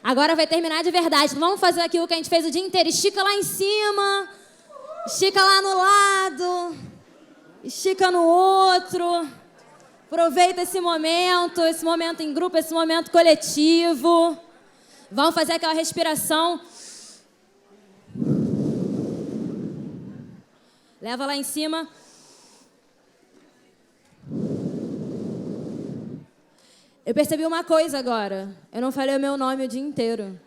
Agora vai terminar de verdade. Então vamos fazer aquilo que a gente fez o dia inteiro. Estica lá em cima, estica lá no lado, estica no outro. Aproveita esse momento em grupo, esse momento coletivo. Vamos fazer aquela respiração. Leva lá em cima. Eu percebi uma coisa agora. Eu não falei o meu nome o dia inteiro.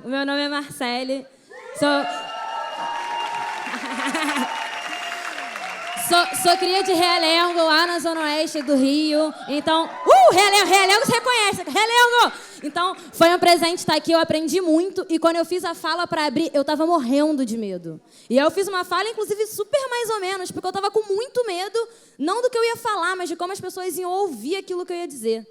O meu nome é Marcele. Sou cria de Realengo, lá na Zona Oeste do Rio. Então, Realengo se reconhece. Realengo! Então, foi um presente estar aqui, eu aprendi muito. E quando eu fiz a fala para abrir, eu estava morrendo de medo. E eu fiz uma fala, inclusive, super mais ou menos, porque eu estava com muito medo, não do que eu ia falar, mas de como as pessoas iam ouvir aquilo que eu ia dizer.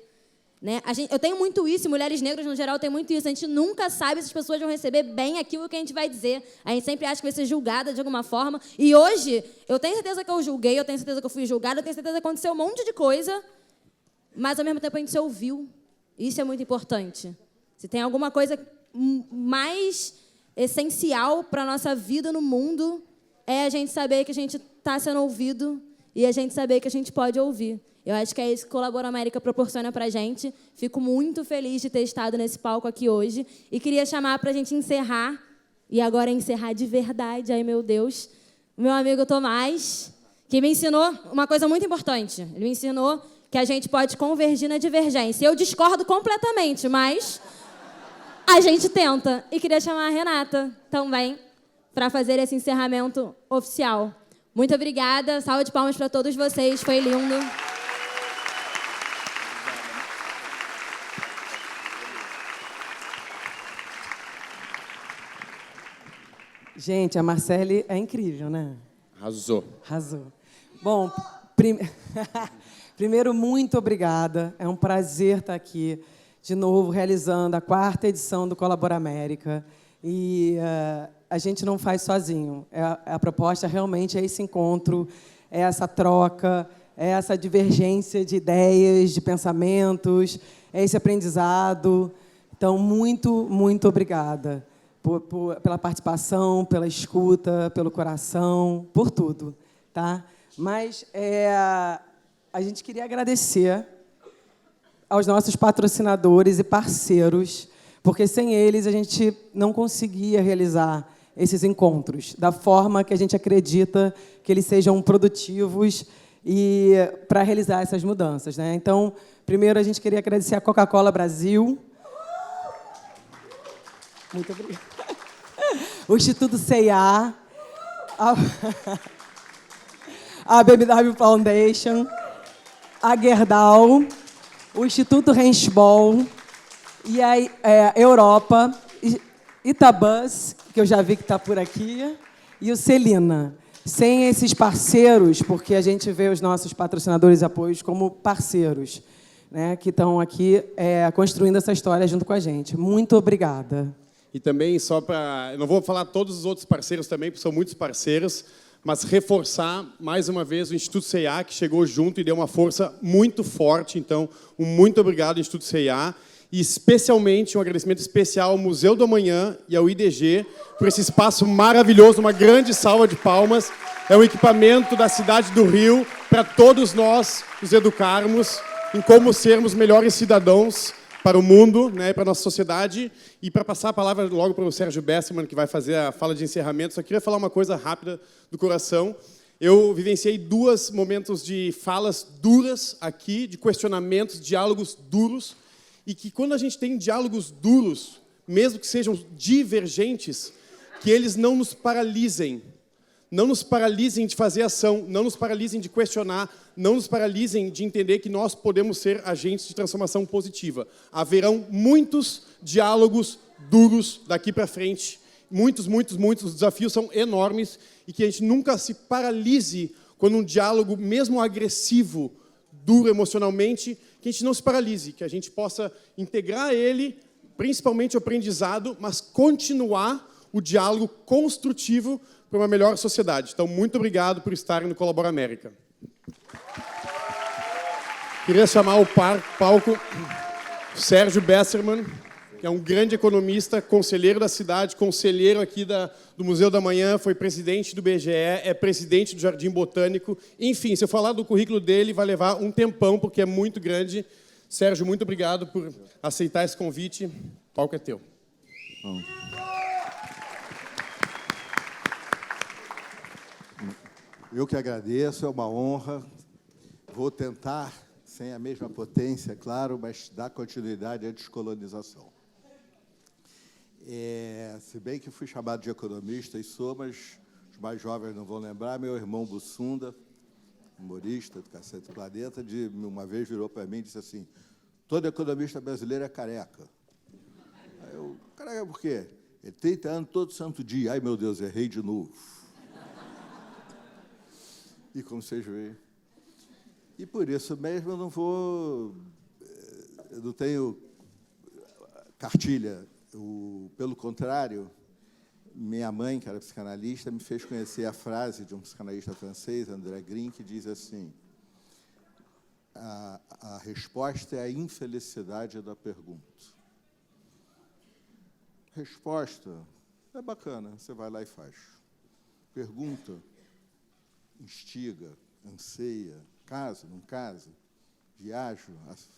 Né? Eu tenho muito isso, e mulheres negras no geral têm muito isso. A gente nunca sabe se as pessoas vão receber bem aquilo que a gente vai dizer. A gente sempre acha que vai ser julgada de alguma forma. E hoje, eu tenho certeza que eu julguei, eu tenho certeza que eu fui julgada, eu tenho certeza que aconteceu um monte de coisa, mas ao mesmo tempo a gente se ouviu. Isso é muito importante. Se tem alguma coisa mais essencial para a nossa vida no mundo, é a gente saber que a gente está sendo ouvido e a gente saber que a gente pode ouvir. Eu acho que é isso que o Colabora América proporciona para a gente. Fico muito feliz de ter estado nesse palco aqui hoje. E queria chamar para a gente encerrar, e agora encerrar de verdade, ai meu Deus, o meu amigo Tomás, que me ensinou uma coisa muito importante. Ele me ensinou que a gente pode convergir na divergência. Eu discordo completamente, mas a gente tenta. E queria chamar a Renata também para fazer esse encerramento oficial. Muito obrigada. Salva de palmas para todos vocês. Foi lindo. Gente, a Marcele é incrível, né? Arrasou. Arrasou. Bom, primeiro, muito obrigada. É um prazer estar aqui de novo, realizando a 4ª edição do Colabora América. E a gente não faz sozinho. A proposta realmente é esse encontro, é essa troca, é essa divergência de ideias, de pensamentos, é esse aprendizado. Então, muito, muito obrigada pela participação, pela escuta, pelo coração, por tudo, tá? Mas a gente queria agradecer aos nossos patrocinadores e parceiros, porque sem eles a gente não conseguia realizar esses encontros da forma que a gente acredita que eles sejam produtivos e para realizar essas mudanças, né? Então, primeiro a gente queria agradecer a Coca-Cola Brasil. Muito obrigada. O Instituto C&A, a BMW Foundation, a Gerdau, o Instituto Rensbol e a Europa, Itabus, que eu já vi que está por aqui, e o Celina. Sem esses parceiros, porque a gente vê os nossos patrocinadores e apoios como parceiros, né, que estão aqui construindo essa história junto com a gente. Muito obrigada. E também, só para... Eu não vou falar todos os outros parceiros também, porque são muitos parceiros, mas reforçar, mais uma vez, o Instituto C&A, que chegou junto e deu uma força muito forte. Então, um muito obrigado, Instituto C&A. E, especialmente, um agradecimento especial ao Museu do Amanhã e ao IDG por esse espaço maravilhoso. Uma grande salva de palmas. É um equipamento da cidade do Rio para todos nós nos educarmos em como sermos melhores cidadãos para o mundo, né, para a nossa sociedade. E para passar a palavra logo para o Sérgio Besserman, que vai fazer a fala de encerramento, só queria falar uma coisa rápida do coração. Eu vivenciei 2 momentos de falas duras aqui, de questionamentos, diálogos duros, e que quando a gente tem diálogos duros, mesmo que sejam divergentes, que eles não nos paralisem. Não nos paralisem de fazer ação, não nos paralisem de questionar, não nos paralisem de entender que nós podemos ser agentes de transformação positiva. Haverão muitos diálogos duros daqui para frente, muitos, muitos, muitos. Os desafios são enormes e que a gente nunca se paralise quando um diálogo, mesmo agressivo, duro emocionalmente, que a gente não se paralise, que a gente possa integrar ele, principalmente o aprendizado, mas continuar o diálogo construtivo para uma melhor sociedade. Então, muito obrigado por estarem no Colabora América. Queria chamar ao palco o Sérgio Besserman, que é um grande economista, conselheiro da cidade, conselheiro aqui do Museu da Manhã, foi presidente do BGE, é presidente do Jardim Botânico. Enfim, se eu falar do currículo dele, vai levar um tempão, porque é muito grande. Sérgio, muito obrigado por aceitar esse convite. O palco é teu. Bom. Eu que agradeço, é uma honra. Vou tentar, sem a mesma potência, claro, mas dar continuidade à descolonização. Se bem que fui chamado de economista e sou, mas os mais jovens não vão lembrar, meu irmão Bussunda, humorista do Cacete Planeta, uma vez virou para mim e disse assim: todo economista brasileiro é careca. Aí eu, careca por quê? Ele 30 anos todo santo dia. Ai, meu Deus, errei de novo. E como vocês veem. E por isso mesmo eu não tenho cartilha. Pelo contrário, minha mãe, que era psicanalista, me fez conhecer a frase de um psicanalista francês, André Green, que diz assim: a resposta é a infelicidade da pergunta. Resposta é bacana, você vai lá e faz. Pergunta instiga, anseia, caso, não caso, viajo,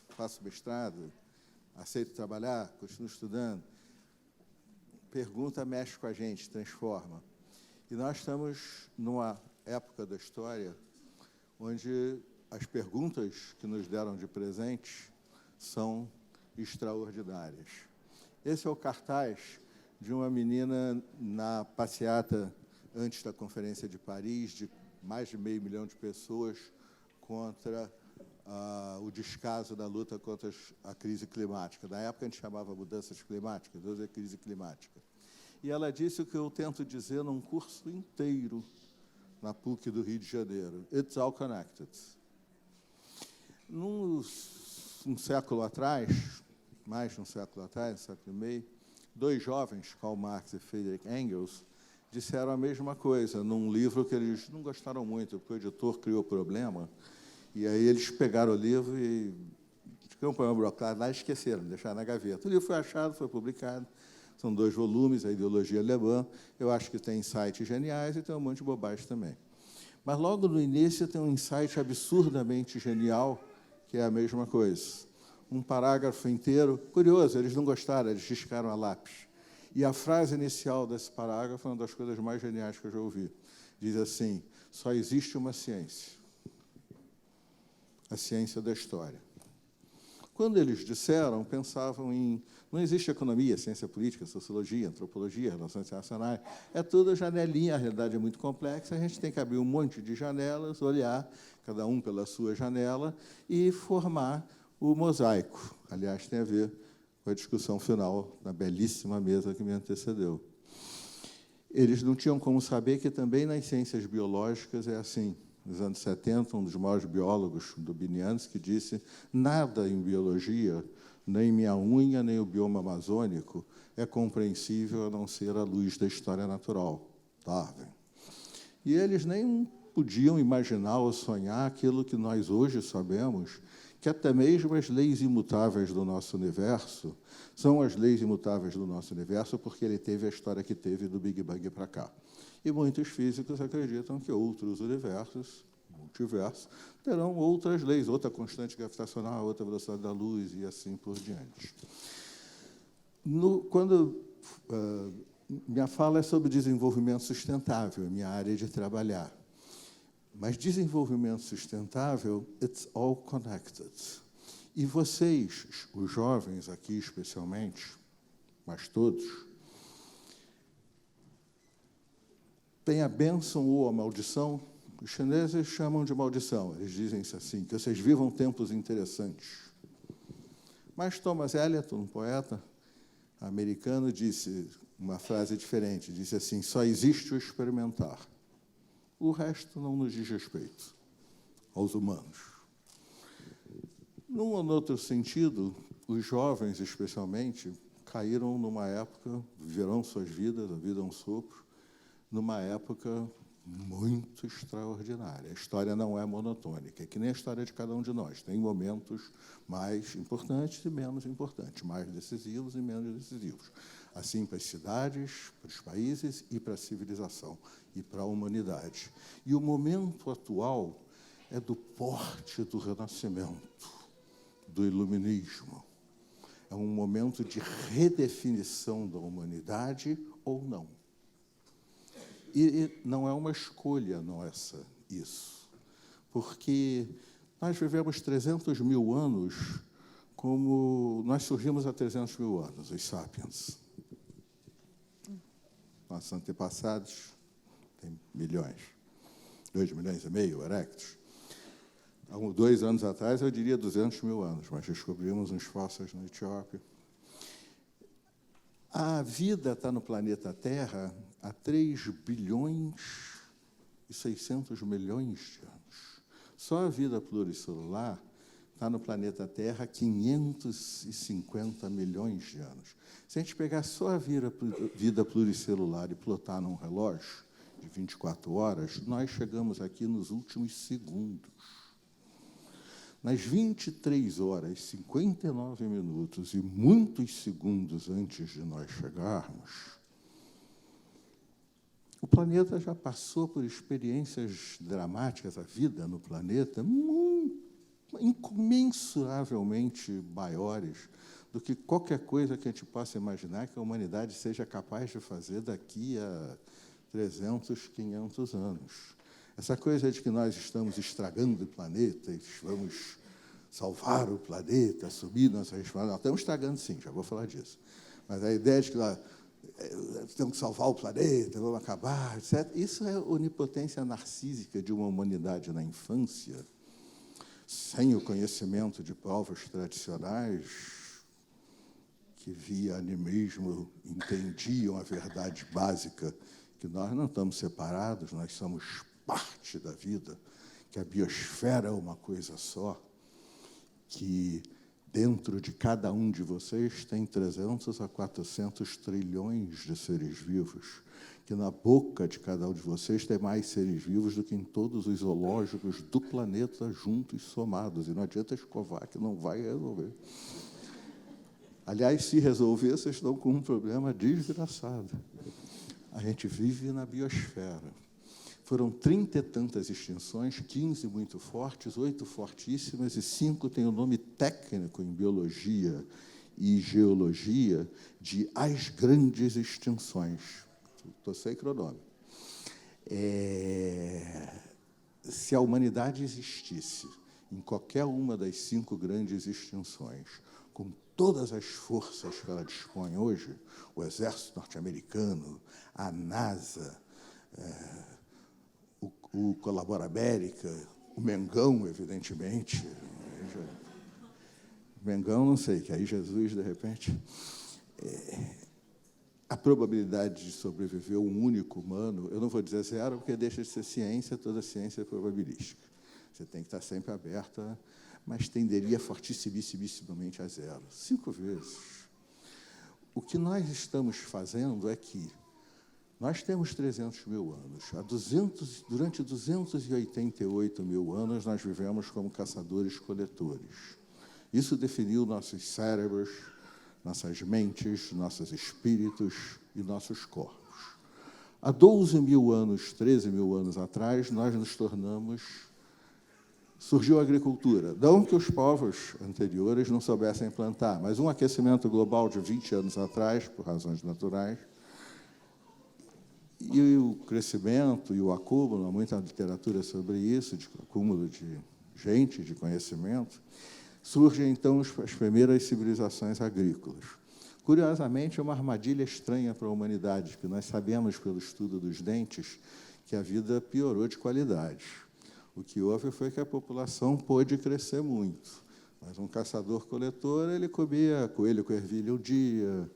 faço mestrado, aceito trabalhar, continuo estudando. Pergunta mexe com a gente, transforma. E nós estamos numa época da história onde as perguntas que nos deram de presente são extraordinárias. Esse é o cartaz de uma menina na passeata antes da Conferência de Paris, de mais de 500 mil de pessoas contra o descaso da luta contra a crise climática. Na época, a gente chamava mudanças climáticas, hoje é crise climática. E ela disse o que eu tento dizer num curso inteiro na PUC do Rio de Janeiro: It's all connected. Um século atrás, mais de um século atrás, um século e meio, dois jovens, Karl Marx e Friedrich Engels, disseram a mesma coisa num livro que eles não gostaram muito, porque o editor criou problema, e aí eles pegaram o livro e criaram um problema burocrático lá e esqueceram, deixaram na gaveta. O livro foi achado, foi publicado, são 2 volumes, a ideologia alemã. Eu acho que tem insights geniais e tem um monte de bobagem também. Mas logo no início tem um insight absurdamente genial, que é a mesma coisa. Um parágrafo inteiro, curioso, eles não gostaram, eles riscaram a lápis. E a frase inicial desse parágrafo é uma das coisas mais geniais que eu já ouvi. Diz assim: só existe uma ciência, a ciência da história. Quando eles disseram, pensavam em... Não existe economia, ciência política, sociologia, antropologia, relações internacionais. É tudo janelinha, a realidade é muito complexa, a gente tem que abrir um monte de janelas, olhar, cada um pela sua janela, e formar o mosaico. Aliás, tem a ver com a discussão final na belíssima mesa que me antecedeu. Eles não tinham como saber que também nas ciências biológicas é assim. Nos anos 70, um dos maiores biólogos, Dubiniansky, disse: nada em biologia, nem minha unha, nem o bioma amazônico, é compreensível a não ser à luz da história natural. Darwin. E eles nem podiam imaginar ou sonhar aquilo que nós hoje sabemos, que até mesmo as leis imutáveis do nosso universo são as leis imutáveis do nosso universo porque ele teve a história que teve do Big Bang para cá. E muitos físicos acreditam que outros universos, multiversos, terão outras leis, outra constante gravitacional, outra velocidade da luz e assim por diante. Minha fala é sobre desenvolvimento sustentável, é minha área de trabalhar. Mas desenvolvimento sustentável, it's all connected. E vocês, os jovens aqui especialmente, mas todos, tem a bênção ou a maldição. Os chineses chamam de maldição, eles dizem assim, que vocês vivam tempos interessantes. Mas Thomas Eliot, um poeta americano, disse uma frase diferente, disse assim: só existe o experimentar. O resto não nos diz respeito, aos humanos. Num ou outro sentido, os jovens, especialmente, caíram numa época, viverão suas vidas, a vida é um sopro, numa época muito extraordinária. A história não é monotônica, é que nem a história de cada um de nós. Tem momentos mais importantes e menos importantes, mais decisivos e menos decisivos. Assim para as cidades, para os países e para a civilização e para a humanidade. E o momento atual é do porte do Renascimento, do Iluminismo. É um momento de redefinição da humanidade ou não. E não é uma escolha nossa isso, porque nós vivemos 300 mil anos como nós surgimos há 300 mil anos, os sapiens. Nossos antepassados têm milhões, 2,5 milhões, erectos. Há 2 anos atrás, eu diria 200 mil anos, mas descobrimos uns fósseis na Etiópia. A vida está no planeta Terra há 3 bilhões e 600 milhões de anos. Só a vida pluricelular está no planeta Terra há 550 milhões de anos. Se a gente pegar só a vida pluricelular e plotar num relógio de 24 horas, nós chegamos aqui nos últimos segundos. Nas 23 horas, 59 minutos e muitos segundos antes de nós chegarmos, o planeta já passou por experiências dramáticas, a vida no planeta, incomensuravelmente maiores do que qualquer coisa que a gente possa imaginar que a humanidade seja capaz de fazer daqui a 300, 500 anos. Essa coisa de que nós estamos estragando o planeta e vamos salvar o planeta, assumir nossa responsabilidade. Nós estamos estragando, sim, já vou falar disso. Mas a ideia de que nós temos que salvar o planeta, vamos acabar, etc., isso é onipotência narcísica de uma humanidade na infância, sem o conhecimento de povos tradicionais que, via animismo, entendiam a verdade básica, que nós não estamos separados, nós somos parte da vida, que a biosfera é uma coisa só, que dentro de cada um de vocês tem 300 a 400 trilhões de seres vivos, que na boca de cada um de vocês tem mais seres vivos do que em todos os zoológicos do planeta juntos somados, e não adianta escovar, que não vai resolver. Aliás, se resolver, vocês estão com um problema desgraçado. A gente vive na biosfera. Foram 30 e tantas extinções, 15 muito fortes, 8 fortíssimas e 5 têm o nome técnico em biologia e geologia de as grandes extinções. Estou sem cronômetro. Se a humanidade existisse em qualquer uma das 5 grandes extinções, com todas as forças que ela dispõe hoje, o Exército Norte-Americano, a NASA, o Colabora América, o Mengão, evidentemente. Mengão, não sei, que aí Jesus, de repente... a probabilidade de sobreviver um único humano, eu não vou dizer 0, porque deixa de ser ciência, toda ciência é probabilística. Você tem que estar sempre aberta, mas tenderia fortissimamente a 0. 5 vezes. O que nós estamos fazendo é que nós temos 300 mil anos. Durante 288 mil anos, nós vivemos como caçadores-coletores. Isso definiu nossos cérebros, nossas mentes, nossos espíritos e nossos corpos. Há 12 mil anos, 13 mil anos atrás, nós nos tornamos... Surgiu a agricultura. Não que os povos anteriores não soubessem plantar, mas um aquecimento global de 20 anos atrás, por razões naturais, e o crescimento e o acúmulo, há muita literatura sobre isso, de acúmulo de gente, de conhecimento, surgem, então, as primeiras civilizações agrícolas. Curiosamente, é uma armadilha estranha para a humanidade, porque nós sabemos, pelo estudo dos dentes, que a vida piorou de qualidade. O que houve foi que a população pôde crescer muito. Mas um caçador-coletor, ele comia coelho com ervilha um dia,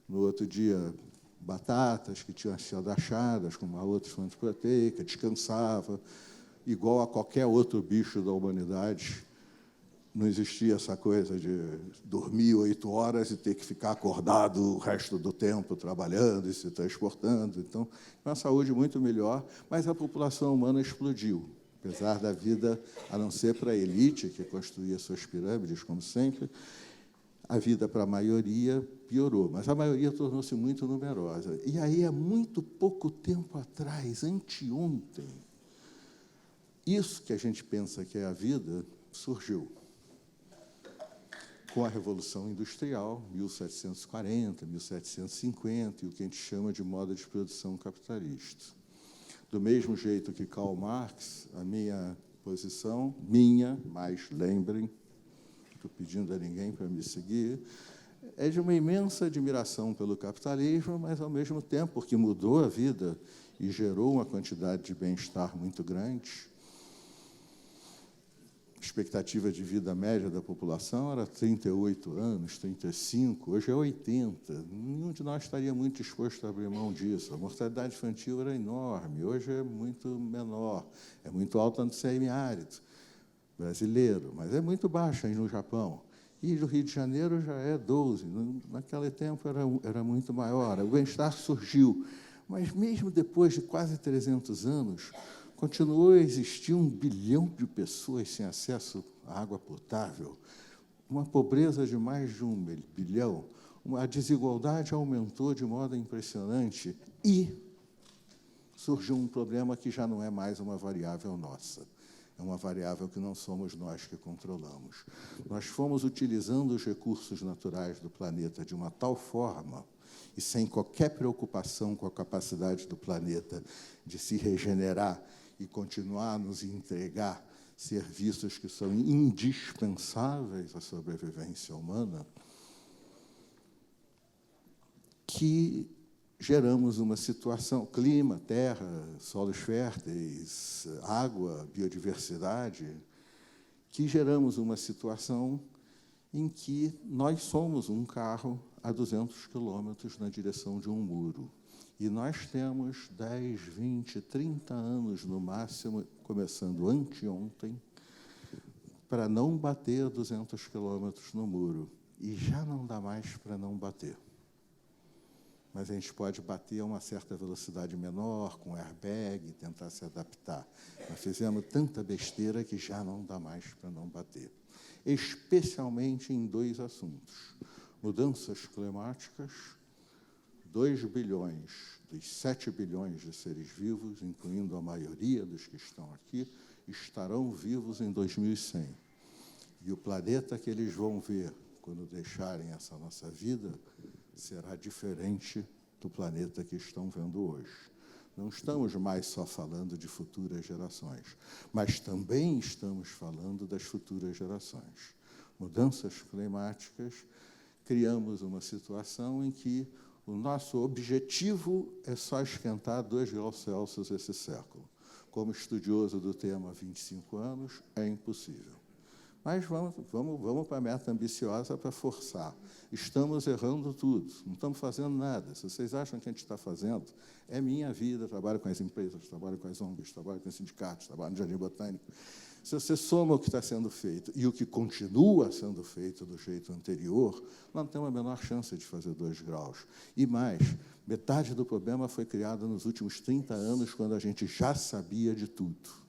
no outro dia batatas que tinham sido achadas, com uma outra fonte proteica, descansava, igual a qualquer outro bicho da humanidade, não existia essa coisa de dormir 8 horas e ter que ficar acordado o resto do tempo trabalhando e se transportando. Então, uma saúde muito melhor, mas a população humana explodiu. Apesar da vida, a não ser para a elite, que construía suas pirâmides, como sempre, a vida para a maioria piorou, mas a maioria tornou-se muito numerosa. E aí, há muito pouco tempo atrás, anteontem, isso que a gente pensa que é a vida surgiu. Com a Revolução Industrial, 1740, 1750, e o que a gente chama de moda de produção capitalista. Do mesmo jeito que Karl Marx, a minha posição, mas lembrem, estou pedindo a ninguém para me seguir, é de uma imensa admiração pelo capitalismo, mas, ao mesmo tempo, porque mudou a vida e gerou uma quantidade de bem-estar muito grande. A expectativa de vida média da população era 38 anos, 35, hoje é 80. Nenhum de nós estaria muito disposto a abrir mão disso. A mortalidade infantil era enorme, hoje é muito menor, é muito alta no semiárido brasileiro, mas é muito baixa aí no Japão. E no Rio de Janeiro já é 12, naquele tempo era muito maior. O bem-estar surgiu, mas mesmo depois de quase 300 anos, continuou a existir 1 bilhão de pessoas sem acesso à água potável, uma pobreza de mais de 1 bilhão, a desigualdade aumentou de modo impressionante e surgiu um problema que já não é mais uma variável nossa, é uma variável que não somos nós que controlamos. Nós fomos utilizando os recursos naturais do planeta de uma tal forma e sem qualquer preocupação com a capacidade do planeta de se regenerar e continuar a nos entregar serviços que são indispensáveis à sobrevivência humana, que geramos uma situação, clima, terra, solos férteis, água, biodiversidade, que geramos uma situação em que nós somos um carro a 200 quilômetros na direção de um muro. E nós temos 10, 20, 30 anos, no máximo, começando anteontem, para não bater 200 quilômetros no muro. E já não dá mais para não bater. Mas a gente pode bater a uma certa velocidade menor, com airbag, tentar se adaptar. Nós fizemos tanta besteira que já não dá mais para não bater. Especialmente em 2 assuntos. Mudanças climáticas, 2 bilhões dos 7 bilhões de seres vivos, incluindo a maioria dos que estão aqui, estarão vivos em 2100. E o planeta que eles vão ver quando deixarem essa nossa vida será diferente do planeta que estão vendo hoje. Não estamos mais só falando de futuras gerações, mas também estamos falando das futuras gerações. Mudanças climáticas, criamos uma situação em que o nosso objetivo é só esquentar 2 graus Celsius esse século. Como estudioso do tema há 25 anos, é impossível. Mas vamos para a meta ambiciosa para forçar. Estamos errando tudo, não estamos fazendo nada. Se vocês acham que a gente está fazendo, é minha vida, trabalho com as empresas, trabalho com as ONGs, trabalho com os sindicatos, trabalho no Jardim Botânico. Se você soma o que está sendo feito e o que continua sendo feito do jeito anterior, não tem a menor chance de fazer 2 graus. E mais, metade do problema foi criada nos últimos 30 anos, quando a gente já sabia de tudo.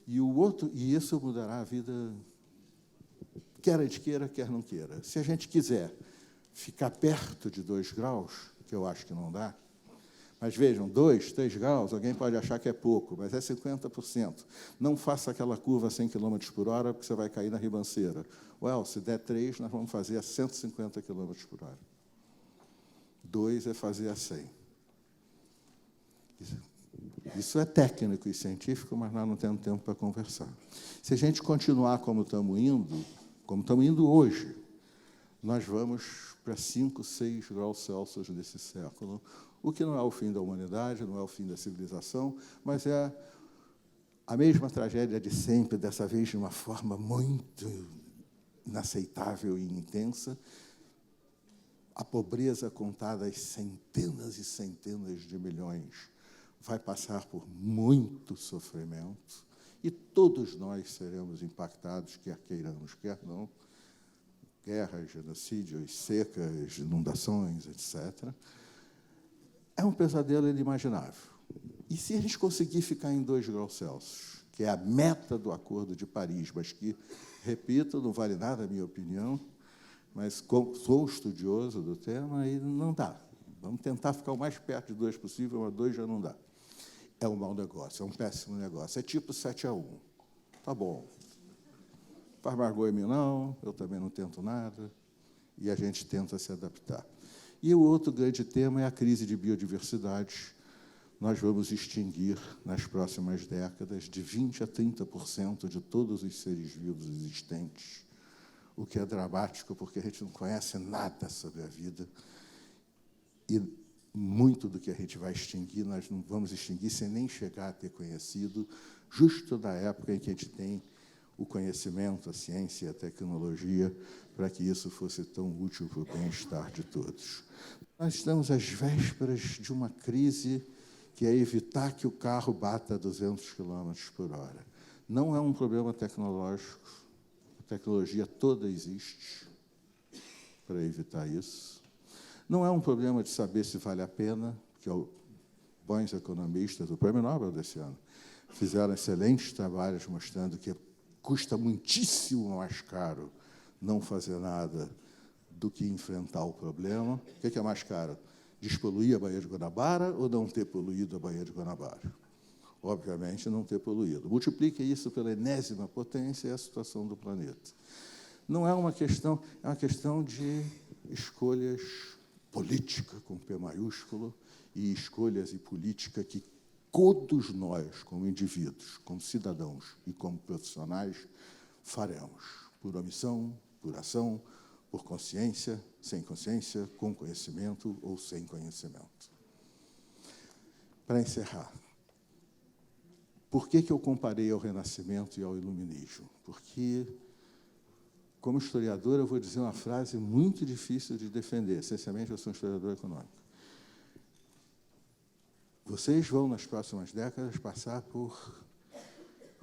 E isso mudará a vida, quer a gente queira, quer não queira. Se a gente quiser ficar perto de 2 graus, que eu acho que não dá, mas vejam, 2, 3 graus, alguém pode achar que é pouco, mas é 50%. Não faça aquela curva a 100 km por hora, porque você vai cair na ribanceira. Se der 3, nós vamos fazer a 150 km por hora. 2 é fazer a 100. Isso é técnico e científico, mas nós não temos tempo para conversar. Se a gente continuar como estamos indo hoje, nós vamos para 5, 6 graus Celsius desse século, o que não é o fim da humanidade, não é o fim da civilização, mas é a mesma tragédia de sempre, dessa vez de uma forma muito inaceitável e intensa. A pobreza contada às centenas e centenas de milhões vai passar por muito sofrimento E todos nós seremos impactados, quer queiramos, quer não. Guerras, genocídios, secas, inundações, etc. É um pesadelo inimaginável. E se a gente conseguir ficar em 2 graus Celsius, que é a meta do Acordo de Paris, mas que, repito, não vale nada a minha opinião, mas sou estudioso do tema e não dá. Vamos tentar ficar o mais perto de 2 possível, mas 2 já não dá. É um mau negócio, é um péssimo negócio. É tipo 7-1. Tá bom. Faz mais gol em mim, não, eu também não tento nada, e a gente tenta se adaptar. E o outro grande tema é a crise de biodiversidade. Nós vamos extinguir, nas próximas décadas, de 20% a 30% de todos os seres vivos existentes, o que é dramático, porque a gente não conhece nada sobre a vida, e muito do que a gente vai extinguir, nós não vamos extinguir sem nem chegar a ter conhecido, justo na época em que a gente tem o conhecimento, a ciência e a tecnologia, para que isso fosse tão útil para o bem-estar de todos. Nós estamos às vésperas de uma crise que é evitar que o carro bata a 200 km por hora. Não é um problema tecnológico, a tecnologia toda existe para evitar isso. Não é um problema de saber se vale a pena, que bons economistas, o Prêmio Nobel desse ano, fizeram excelentes trabalhos mostrando que custa muitíssimo mais caro não fazer nada do que enfrentar o problema. O que é mais caro? Despoluir a Baía de Guanabara ou não ter poluído a Baía de Guanabara? Obviamente, não ter poluído. Multiplique isso pela enésima potência e a situação do planeta. Não é uma questão, é uma questão de escolhas política, com P maiúsculo, e escolhas e política que todos nós, como indivíduos, como cidadãos e como profissionais, faremos, por omissão, por ação, por consciência, sem consciência, com conhecimento ou sem conhecimento. Para encerrar, por que eu comparei ao Renascimento e ao Iluminismo? Porque, como historiador, eu vou dizer uma frase muito difícil de defender. Essencialmente, eu sou um historiador econômico. Vocês vão, nas próximas décadas, passar por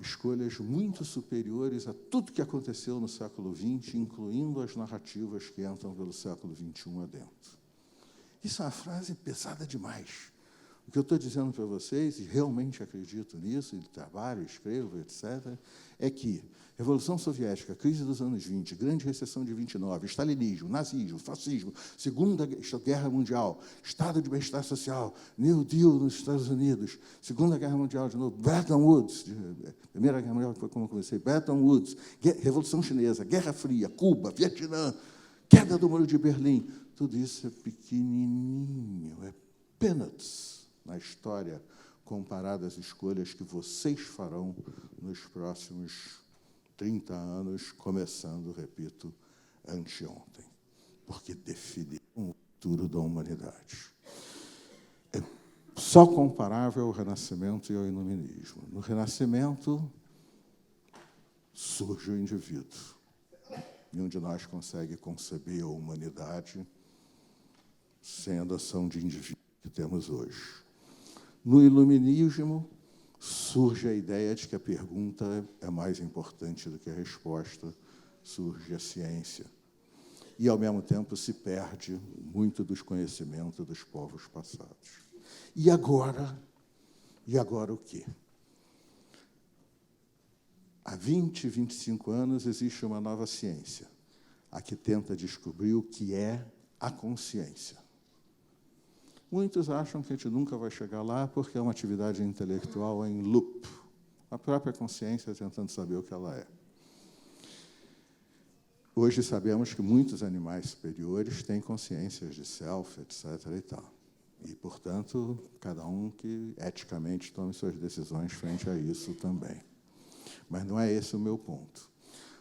escolhas muito superiores a tudo que aconteceu no século XX, incluindo as narrativas que entram pelo século XXI adentro. Isso é uma frase pesada demais. O que eu estou dizendo para vocês, e realmente acredito nisso, e trabalho, escrevo, etc., é que Revolução Soviética, crise dos anos 20, Grande Recessão de 29, stalinismo, nazismo, fascismo, Segunda Guerra Mundial, Estado de Bem-Estar Social, New Deal nos Estados Unidos, Segunda Guerra Mundial de novo, Bretton Woods, Primeira Guerra Mundial, foi como eu comecei, Bretton Woods, Revolução Chinesa, Guerra Fria, Cuba, Vietnã, queda do Muro de Berlim, tudo isso é pequenininho, é peanuts na história, comparado às escolhas que vocês farão nos próximos 30 anos, começando, repito, anteontem, porque definiram o futuro da humanidade. É só comparável ao Renascimento e ao Iluminismo. No Renascimento, surge o indivíduo. Nenhum de nós consegue conceber a humanidade sem a noção de indivíduo que temos hoje. No Iluminismo, surge a ideia de que a pergunta é mais importante do que a resposta, surge a ciência. E, ao mesmo tempo, se perde muito dos conhecimentos dos povos passados. E agora? E agora o quê? Há 20, 25 anos existe uma nova ciência, a que tenta descobrir o que é a consciência. Muitos acham que a gente nunca vai chegar lá porque é uma atividade intelectual em loop, a própria consciência tentando saber o que ela é. Hoje sabemos que muitos animais superiores têm consciências de self, etc. e tal. E, portanto, cada um que eticamente tome suas decisões frente a isso também. Mas não é esse o meu ponto.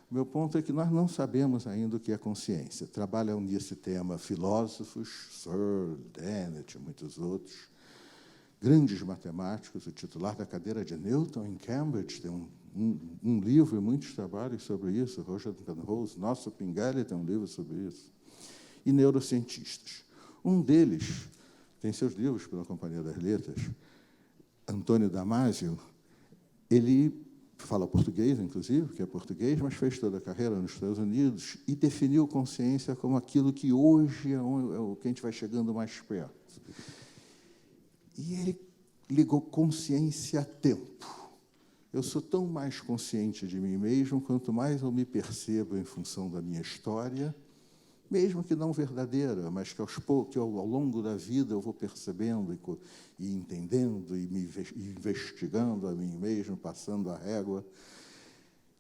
O meu ponto é que nós não sabemos ainda o que é consciência. Trabalham nesse tema filósofos, Searle, Dennett e muitos outros, grandes matemáticos. O titular da cadeira de Newton em Cambridge tem um livro e muitos trabalhos sobre isso. Roger Penrose, nosso Pingelli tem um livro sobre isso. E neurocientistas. Um deles tem seus livros pela Companhia das Letras, Antônio Damasio, ele fala português, inclusive, que é português, mas fez toda a carreira nos Estados Unidos e definiu consciência como aquilo que hoje é o que a gente vai chegando mais perto. E ele ligou consciência a tempo. Eu sou tão mais consciente de mim mesmo, quanto mais eu me percebo em função da minha história, mesmo que não verdadeira, mas que aos poucos, ao longo da vida, eu vou percebendo e entendendo e me investigando a mim mesmo, passando a régua,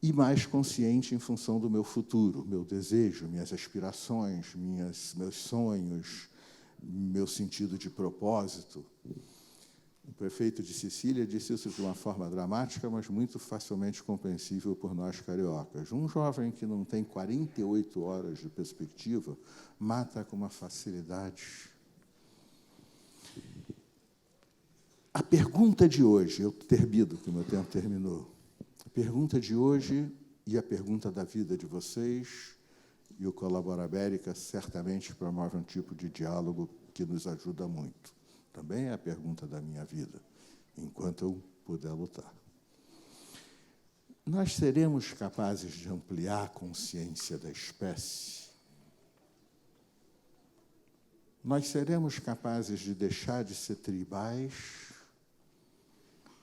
e mais consciente em função do meu futuro, meu desejo, minhas aspirações, meus sonhos, meu sentido de propósito. O prefeito de Sicília disse isso de uma forma dramática, mas muito facilmente compreensível por nós cariocas. Um jovem que não tem 48 horas de perspectiva mata com uma facilidade. A pergunta de hoje, eu termino, que o meu tempo terminou. A pergunta de hoje e a pergunta da vida de vocês, e o Colabora América certamente promove um tipo de diálogo que nos ajuda muito. Também é a pergunta da minha vida, enquanto eu puder lutar. Nós seremos capazes de ampliar a consciência da espécie? Nós seremos capazes de deixar de ser tribais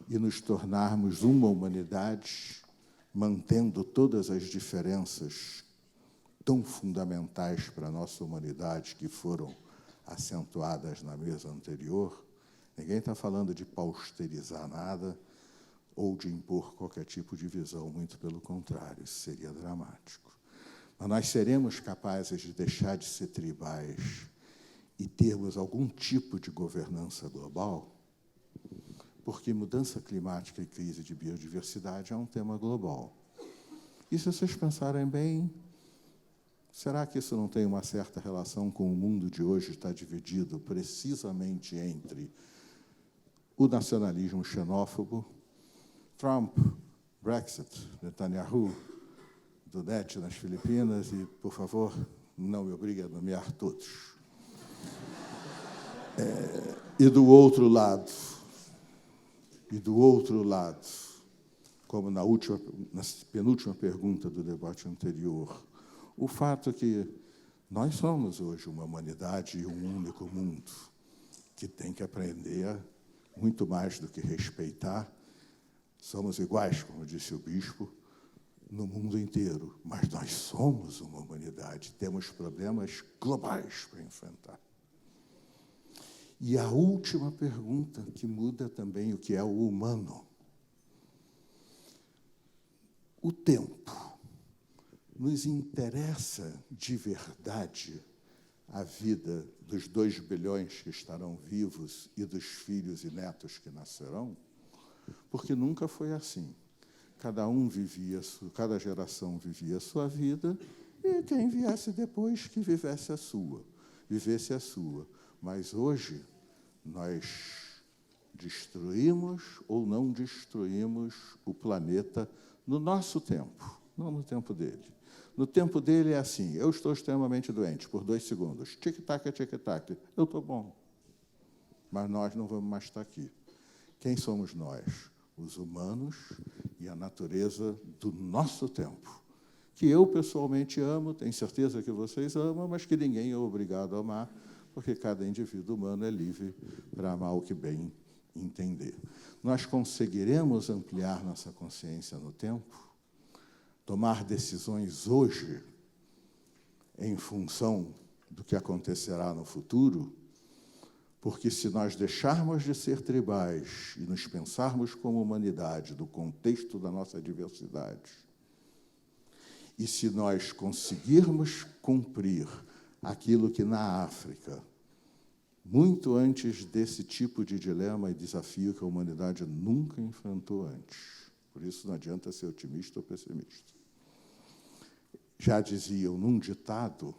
e nos tornarmos uma humanidade, mantendo todas as diferenças tão fundamentais para a nossa humanidade que foram acentuadas na mesa anterior? Ninguém está falando de pausterizar nada ou de impor qualquer tipo de visão, muito pelo contrário, isso seria dramático. Mas nós seremos capazes de deixar de ser tribais e termos algum tipo de governança global? Porque mudança climática e crise de biodiversidade é um tema global. E se vocês pensarem bem, será que isso não tem uma certa relação com o mundo de hoje estar dividido precisamente entre o nacionalismo xenófobo, Trump, Brexit, Netanyahu, Duterte nas Filipinas e, por favor, não me obrigue a nomear todos. E do outro lado, como na penúltima pergunta do debate anterior, o fato que nós somos hoje uma humanidade e um único mundo que tem que aprender muito mais do que respeitar. Somos iguais, como disse o bispo, no mundo inteiro, mas nós somos uma humanidade, temos problemas globais para enfrentar. E a última pergunta, que muda também o que é o humano. O tempo. Nos interessa de verdade a vida dos 2 bilhões que estarão vivos e dos filhos e netos que nascerão? Porque nunca foi assim. Cada geração vivia a sua vida e quem viesse depois que vivesse a sua. Mas hoje nós destruímos ou não destruímos o planeta no nosso tempo, não no tempo dele. No tempo dele é assim: eu estou extremamente doente por 2 segundos. Tic-tac, tic-tac. Eu estou bom. Mas nós não vamos mais estar aqui. Quem somos nós? Os humanos e a natureza do nosso tempo. Que eu, pessoalmente, amo, tenho certeza que vocês amam, mas que ninguém é obrigado a amar, porque cada indivíduo humano é livre para amar o que bem entender. Nós conseguiremos ampliar nossa consciência no tempo? Tomar decisões hoje em função do que acontecerá no futuro? Porque se nós deixarmos de ser tribais e nos pensarmos como humanidade, do contexto da nossa diversidade, e se nós conseguirmos cumprir aquilo que na África, muito antes desse tipo de dilema e desafio que a humanidade nunca enfrentou antes, por isso não adianta ser otimista ou pessimista. Já diziam num ditado,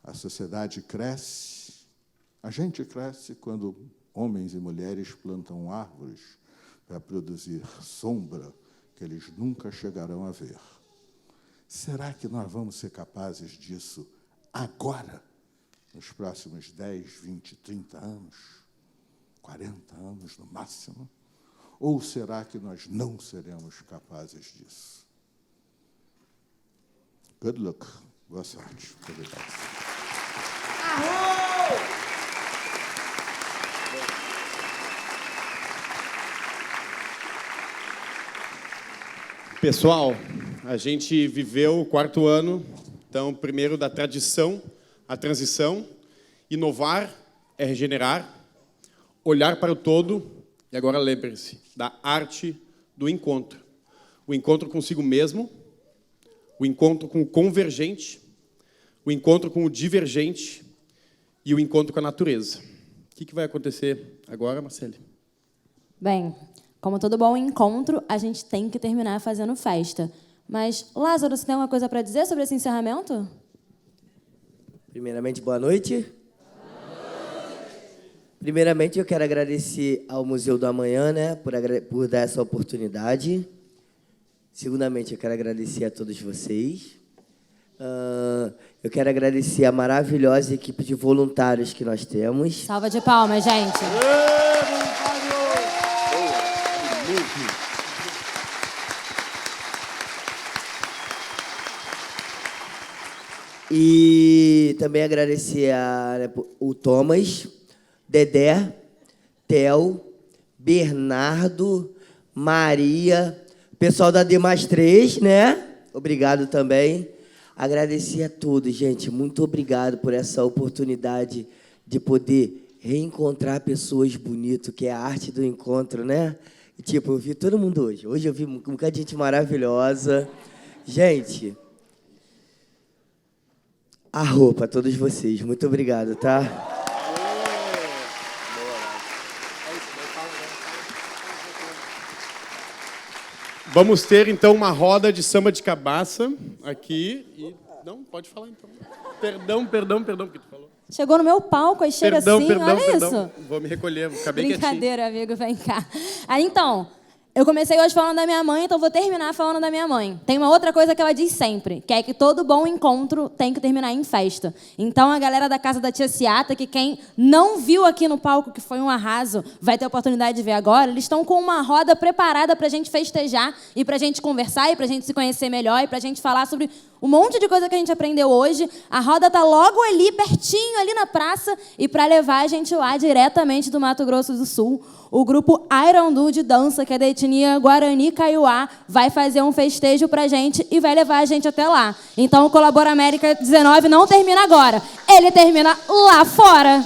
a sociedade cresce, a gente cresce quando homens e mulheres plantam árvores para produzir sombra que eles nunca chegarão a ver. Será que nós vamos ser capazes disso agora, nos próximos 10, 20, 30 anos? 40 anos no máximo? Ou será que nós não seremos capazes disso? Good luck. Boa sorte. Obrigado. Pessoal, a gente viveu o 4º ano, então, primeiro da tradição, a transição, inovar é regenerar, olhar para o todo, e agora lembre-se, da arte do encontro. O encontro consigo mesmo, o encontro com o convergente, o encontro com o divergente e o encontro com a natureza. O que vai acontecer agora, Marcele? Bem, como todo bom encontro, a gente tem que terminar fazendo festa. Mas, Lázaro, você tem alguma coisa para dizer sobre esse encerramento? Primeiramente, boa noite. Primeiramente, eu quero agradecer ao Museu do Amanhã, né, por dar essa oportunidade. Segundamente, eu quero agradecer a todos vocês. Eu quero agradecer a maravilhosa equipe de voluntários que nós temos. Salva de palmas, gente. E também agradecer o Thomas, Dedé, Theo, Bernardo, Maria, pessoal da D+3, né? Obrigado também. Agradecer a todos, gente. Muito obrigado por essa oportunidade de poder reencontrar pessoas bonitas, que é a arte do encontro, né? E, tipo, eu vi todo mundo hoje. Hoje eu vi um bocado de gente maravilhosa. Gente, arro para todos vocês. Muito obrigado, tá? Vamos ter, então, uma roda de samba de cabaça aqui. E... Não, pode falar, então. Perdão, porque tu falou. Chegou no meu palco, aí chega assim, olha isso. Vou me recolher, acabei quietinho. Brincadeira, amigo, vem cá. Aí, então, eu comecei hoje falando da minha mãe, então vou terminar falando da minha mãe. Tem uma outra coisa que ela diz sempre, que é que todo bom encontro tem que terminar em festa. Então, a galera da casa da tia Ciata, que quem não viu aqui no palco, que foi um arraso, vai ter a oportunidade de ver agora, eles estão com uma roda preparada pra gente festejar e pra gente conversar e pra gente se conhecer melhor e pra gente falar sobre um monte de coisa que a gente aprendeu hoje. A roda tá logo ali, pertinho, ali na praça, e pra levar a gente lá diretamente do Mato Grosso do Sul, o grupo Irondu de dança, que é da etnia Guarani Kaiowá, vai fazer um festejo pra gente e vai levar a gente até lá. Então, o Colabora América 19 não termina agora, ele termina lá fora.